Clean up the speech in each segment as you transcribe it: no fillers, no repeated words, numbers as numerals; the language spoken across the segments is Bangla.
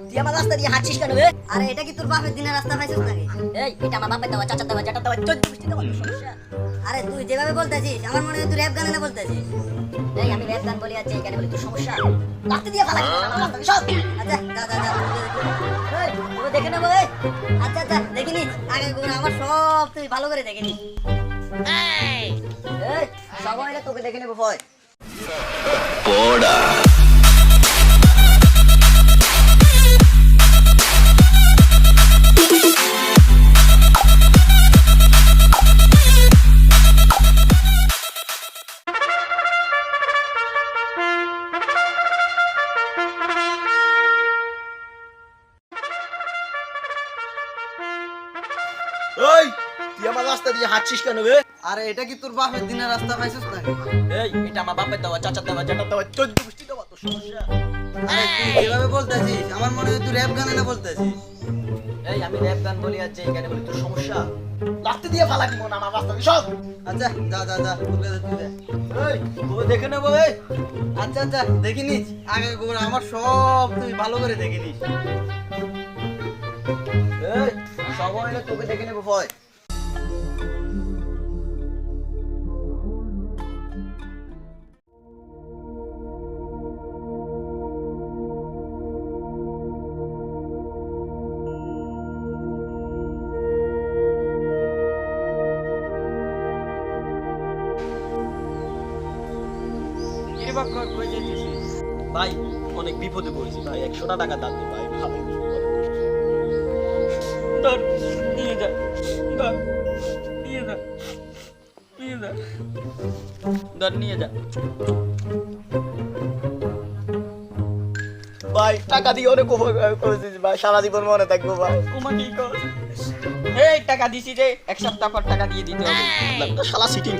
তুই আমার রাস্তা দিয়ে হাঁটছিস কেন রে? আরে এটা কি তোর বাপের দিনের রাস্তা পাইছিস নাকি? এই এটা আমার বাপের দেওয়া, চাচার দেওয়া, জ্যাঠার দেওয়া, 14 গোষ্ঠী দেওয়া, তোর সমস্যা? আরে তুই যেভাবে বলতেছিস আমার মনে হয় তুই র‍্যাপ গানে না বলতেছিস। এই আমি র‍্যাপ গান বলি আর এই গানে বলি, তোর সমস্যা? রাস্তা দিয়ে ফালা সব। আচ্ছা যা এই তুই দেখে নেবো। এই আচ্ছা দেখে নিস আগে আমার সব তুই ভালো করে দেখে নিস। এই সবাই তোকে দেখে নেবো ভয়। এই তুই আমার রাস্তা দিয়ে হাঁটছিস কেন রে? আরে এটা কি তোর বাপের দিনের রাস্তা পাইছিস নাকি? এই এটা আমার বাপের দেওয়া, চাচার দেওয়া, জ্যাঠার দেওয়া, 14 গোষ্ঠী দেওয়া, তোর সমস্যা? আরে তুই যেভাবে বলতেছিস আমার মনে হয় তুই র‍্যাপ গানে না বলতেছিস। এই আমি র‍্যাপ গান বলি আর এই গানে বলি, তোর সমস্যা? রাস্তা দিয়ে ফালা কি মন আমার রাস্তা দিয়ে সব। আচ্ছা যা তুই যা। এই তোকে দেখে নেবো। এই আচ্ছা দেখে নিস আগে গোবর আমার সব তুই ভালো করে দেখে নিস। এই সবাই তোকে দেখে নেবো ভয়। ভাই অনেক বিপদে পড়েছি ভাই, 100টা টাকা দাম দে ভাই। ভাই ধর নিয়ে যা, ধর নিয়ে যা, ধর নিয়ে যা ভাই। টাকা দিয়ে অনেক উপকার করেছিস ভাই, সারা জীবন মনে থাকবো ভাই। উমা কি কর? এই টাকা দিছি যে 1 সপ্তাহ পর টাকা দিয়ে দিতে হবে। তো শালা সিটিং।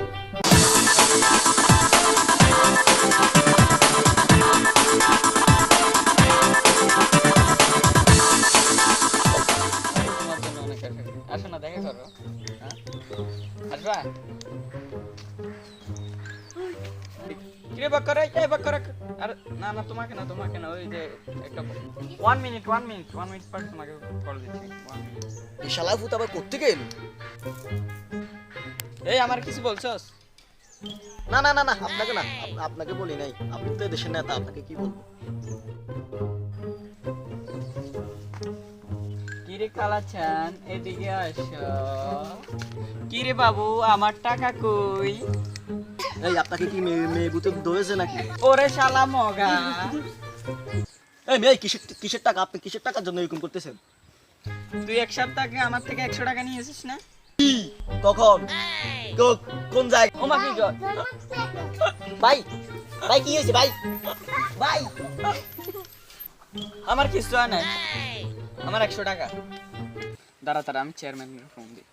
তোমার জন্য অনেক আসো না দেখা করো। হ্যাঁ? আসবা? কিরে বাক্কারে এই বাক্কারে আরে না তোমাকে না ওই যে একটা 1 মিনিট পর তোমাকে কল দিচ্ছি 1 মিনিট। এই শালা ভূত আবার করতে গেল? এই আমার কিছু বলছস? না আপনাকে না, আপনাকে বলি নাই। আপনি তো দেশের নেতা, আপনাকে কি বলবো? কিরে কালাচান এদিকে আসো। কিরে বাবু আমার টাকা কই? এই আপনাকে কি মেয়ে ভূতে ধরেছে নাকি? ওরে শালা মগা। এই মেয়ে কিসের টাকা? আপনি কিসের টাকার জন্য এরকম করতেছেন? তুই 1 সপ্তাহ আগে আমার থেকে 100 টাকা নিয়েছিস না? কখন? কোন জায়গায়? ওমা কি কর? ভাই কি হয়েছে ভাই? আমার কিছু হয় না, আমার 100 টাকা। দাঁড়া আমি চেয়ারম্যানকে ফোন দিই।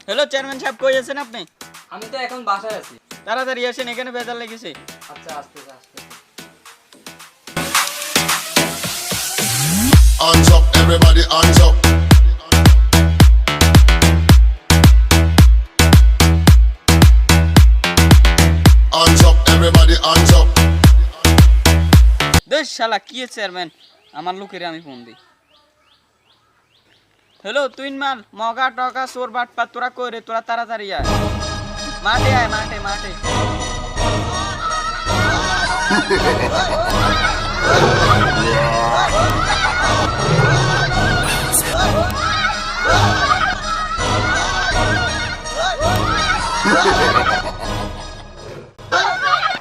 হ্যালো চেয়ারম্যান সাহেব, কই আছেন আপনি? আমি তো এখন বাসায় আছি। তাড়াতাড়ি আসেন, এখানে বেজার লেগেছে। আচ্ছা আসতে। Hands up, everybody, hands up. Hands up, everybody, hands up. দেশ শালা কি চেয়ারম্যান, আমার লোকেরে আমি ফোন দিই। হ্যালো তুই মাল মগা টকা চোর বাটপা তোরা কই রে? তোরা তাড়াতাড়ি আয়, মাঠে আয়, মাঠে।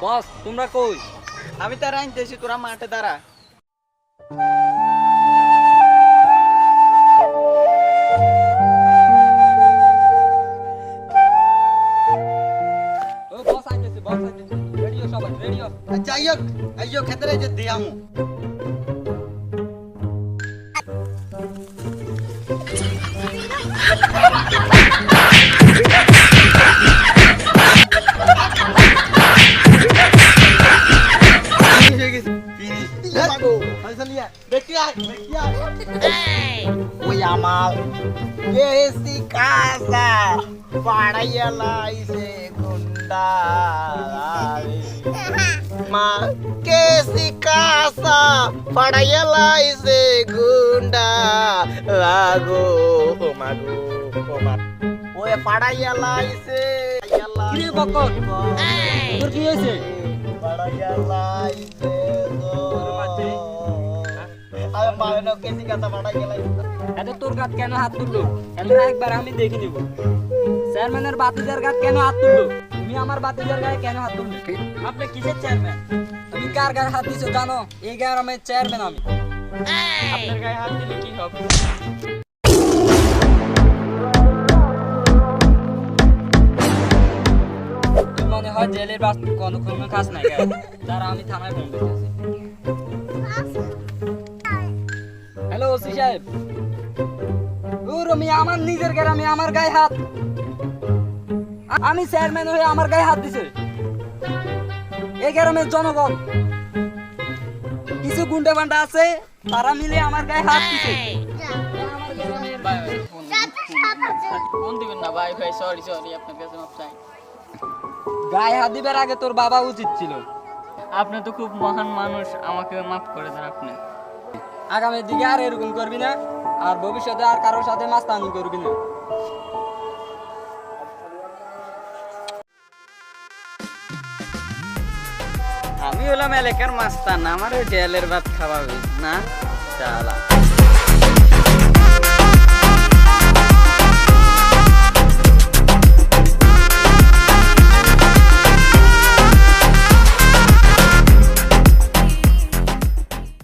বস তোমরা কই? আমি তারা আনতেছি, তোরা মাঠে দাঁড়া। ও বস আইতেছে। রেডিও সবাই রেডিও। আইয়ো খেতে যে দিয়ামু। আমার কেসি কাসা পাড়াইয়া লাইছে গুন্ডা মা কেসি কাসা পাড়াইয়া লাইছে গুন্ডা লাগো মাগো ওই পাড়াইয়া লাইছে কিরে বকর তোর কি হয়েছে পাড়াইয়া লাইছে কেসি কাসা পাড়াইয়া লাইছে এত তোর গাত কেন হাত তুললো এত একবার আমি দেখে নিব চেয়ারম্যানের বাতিজার গাত কেন হাত তুললো তুমি আমার বাতিজার গায়ে কেন হাত তুললে আপনি কিসের চেয়ারম্যান তুমি কার গায়ে হাত দিছো জানো এই গ্রামের চেয়ারম্যান আমি আপনার গায়ে হাত দিলে কি হবে? তুই মনে হয় জেলের বাস কোনো কোনো কাজ নাই গায়ে যারা আমি থানায় ফোন করতেছি হ্যালো ওসি সাহেব ও রমি আমার নিজের গ্রামে আমার গায়ে হাত আমি চেয়ারম্যান হয়ে আমার গায়ে হাত দিছে এই গ্রামের জনগণ কিছু গুন্ডা বান্ডা আছে তারা মিলে আমার গায়ে হাত দিছে ফোন দিবেন না ভাই ভাই সরি সরি আপনার কাছে মাপ চাই। গায়ে হাত দিবার আগে তোর বাবা উচিত ছিল আপনি তো খুব মহান মানুষ, আমাকে মাফ করে দেন আপনি। আগামীর দিকে আর এরকম করবি না আর ভবিষ্যতে আর কারোর সাথে মাস্তানি করবি না আমি হলাম এলাকার মাস্তান, আমার জেলের ভাত খাওয়াবে না চালা।